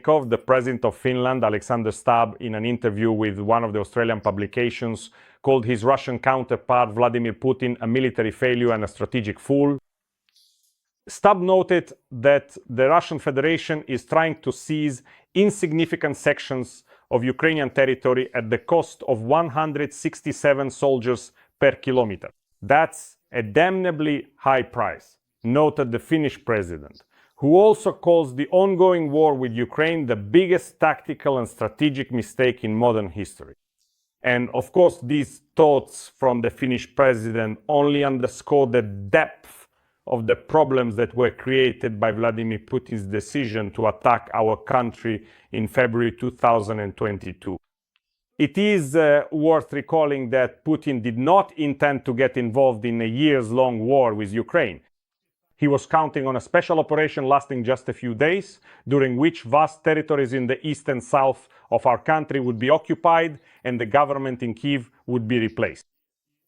The president of Finland, Alexander Stubb, in an interview with one of the Australian publications, called his Russian counterpart Vladimir Putin a military failure and a strategic fool. Stubb noted that the Russian Federation is trying to seize insignificant sections of Ukrainian territory at the cost of 167 soldiers per kilometer. That's a damnably high price, noted the Finnish president, who also calls the ongoing war with Ukraine the biggest tactical and strategic mistake in modern history. And of course, these thoughts from the Finnish president only underscore the depth of the problems that were created by Vladimir Putin's decision to attack our country in February 2022. It is worth recalling that Putin did not intend to get involved in a years-long war with Ukraine. He was counting on a special operation lasting just a few days, during which vast territories in the east and south of our country would be occupied and the government in Kyiv would be replaced.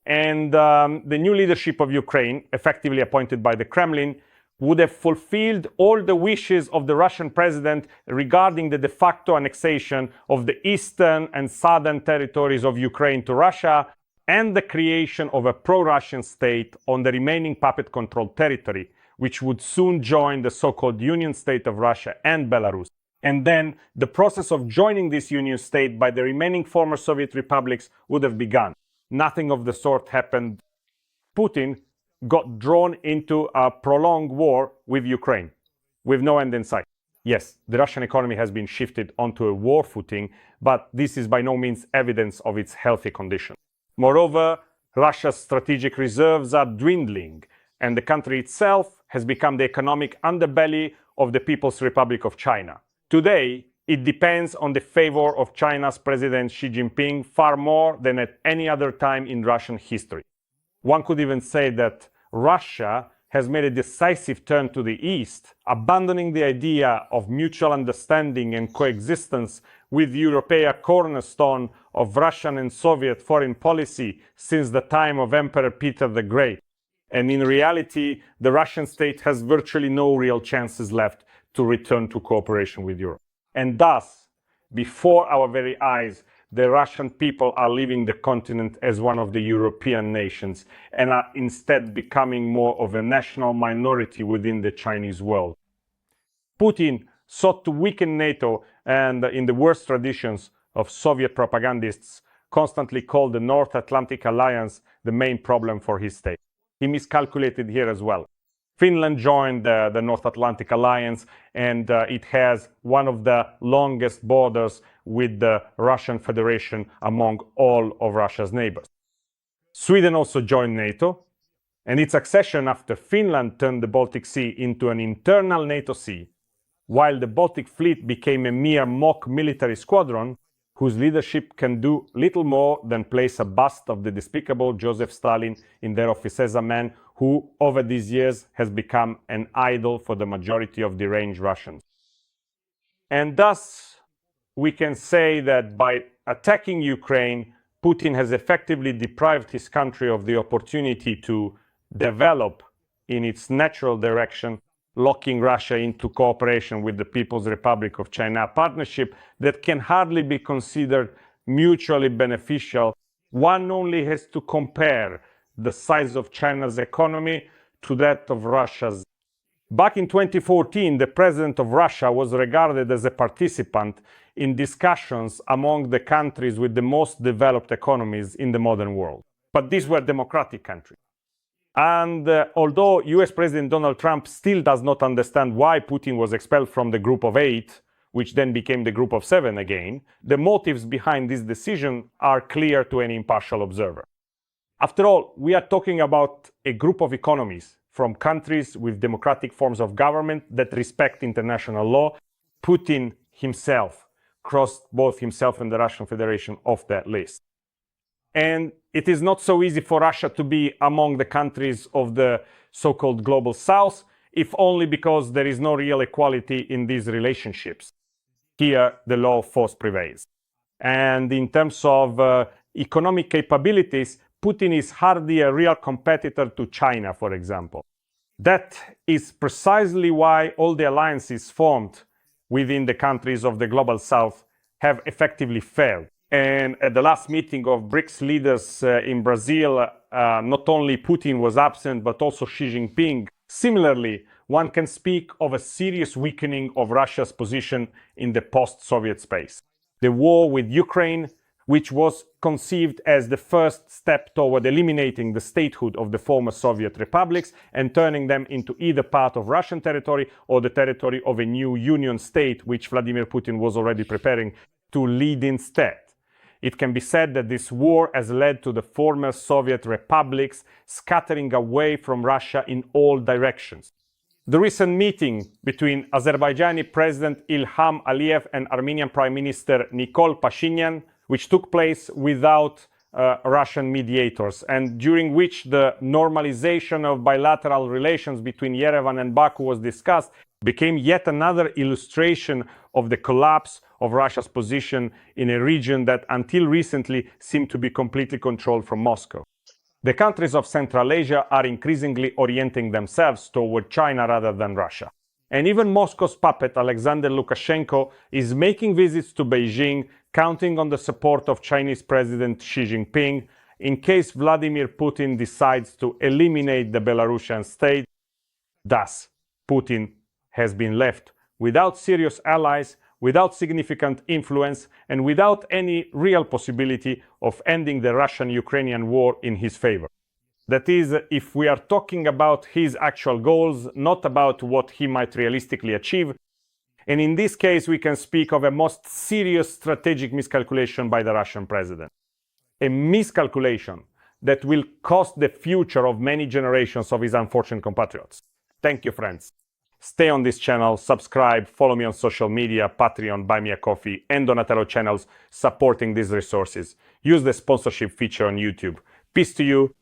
And the new leadership of Ukraine, effectively appointed by the Kremlin, would have fulfilled all the wishes of the Russian president regarding the de facto annexation of the eastern and southern territories of Ukraine to Russia and the creation of a pro-Russian state on the remaining puppet-controlled territory, which would soon join the so-called Union State of Russia and Belarus. And then the process of joining this Union State by the remaining former Soviet republics would have begun. Nothing of the sort happened. Putin got drawn into a prolonged war with Ukraine, with no end in sight. Yes, the Russian economy has been shifted onto a war footing, but this is by no means evidence of its healthy condition. Moreover, Russia's strategic reserves are dwindling, and the country itself has become the economic underbelly of the People's Republic of China. Today, it depends on the favor of China's President Xi Jinping far more than at any other time in Russian history. One could even say that Russia has made a decisive turn to the east, abandoning the idea of mutual understanding and coexistence with Europe, a cornerstone of Russian and Soviet foreign policy since the time of Emperor Peter the Great. And in reality, the Russian state has virtually no real chances left to return to cooperation with Europe. And thus, before our very eyes, the Russian people are leaving the continent as one of the European nations and are instead becoming more of a national minority within the Chinese world. Putin sought to weaken NATO and, in the worst traditions of Soviet propagandists, constantly called the North Atlantic Alliance the main problem for his state. He miscalculated here as well. Finland joined the North Atlantic Alliance, and it has one of the longest borders with the Russian Federation among all of Russia's neighbors. Sweden also joined NATO, and its accession after Finland turned the Baltic Sea into an internal NATO sea, while the Baltic Fleet became a mere mock military squadron whose leadership can do little more than place a bust of the despicable Joseph Stalin in their office as a man who, over these years, has become an idol for the majority of deranged Russians. And thus, we can say that by attacking Ukraine, Putin has effectively deprived his country of the opportunity to develop in its natural direction, locking Russia into cooperation with the People's Republic of China, a partnership that can hardly be considered mutually beneficial. One only has to compare the size of China's economy to that of Russia's. Back in 2014, the president of Russia was regarded as a participant in discussions among the countries with the most developed economies in the modern world. But these were democratic countries. And although US President Donald Trump still does not understand why Putin was expelled from the Group of 8, which then became the Group of 7 again, the motives behind this decision are clear to any impartial observer. After all, we are talking about a group of economies from countries with democratic forms of government that respect international law. Putin himself crossed both himself and the Russian Federation off that list. And it is not so easy for Russia to be among the countries of the so-called global south, if only because there is no real equality in these relationships. Here, the law of force prevails. And in terms of economic capabilities, Putin is hardly a real competitor to China, for example. That is precisely why all the alliances formed within the countries of the global south have effectively failed. And at the last meeting of BRICS leaders in Brazil, not only Putin was absent, but also Xi Jinping. Similarly, one can speak of a serious weakening of Russia's position in the post-Soviet space. The war with Ukraine, which was conceived as the first step toward eliminating the statehood of the former Soviet republics and turning them into either part of Russian territory or the territory of a new union state, which Vladimir Putin was already preparing to lead instead. It can be said that this war has led to the former Soviet republics scattering away from Russia in all directions. The recent meeting between Azerbaijani President Ilham Aliyev and Armenian Prime Minister Nikol Pashinyan, which took place without Russian mediators, and during which the normalization of bilateral relations between Yerevan and Baku was discussed, became yet another illustration of the collapse of Russia's position in a region that until recently seemed to be completely controlled from Moscow. The countries of Central Asia are increasingly orienting themselves toward China rather than Russia. And even Moscow's puppet Alexander Lukashenko is making visits to Beijing, counting on the support of Chinese President Xi Jinping in case Vladimir Putin decides to eliminate the Belarusian state. Thus, Putin has been left without serious allies, without significant influence, and without any real possibility of ending the Russian-Ukrainian war in his favor. That is, if we are talking about his actual goals, not about what he might realistically achieve. And in this case, we can speak of a most serious strategic miscalculation by the Russian president. A miscalculation that will cost the future of many generations of his unfortunate compatriots. Thank you, friends. Stay on this channel, subscribe, follow me on social media, Patreon, Buy Me a Coffee, and Donatello channels supporting these resources. Use the sponsorship feature on YouTube. Peace to you.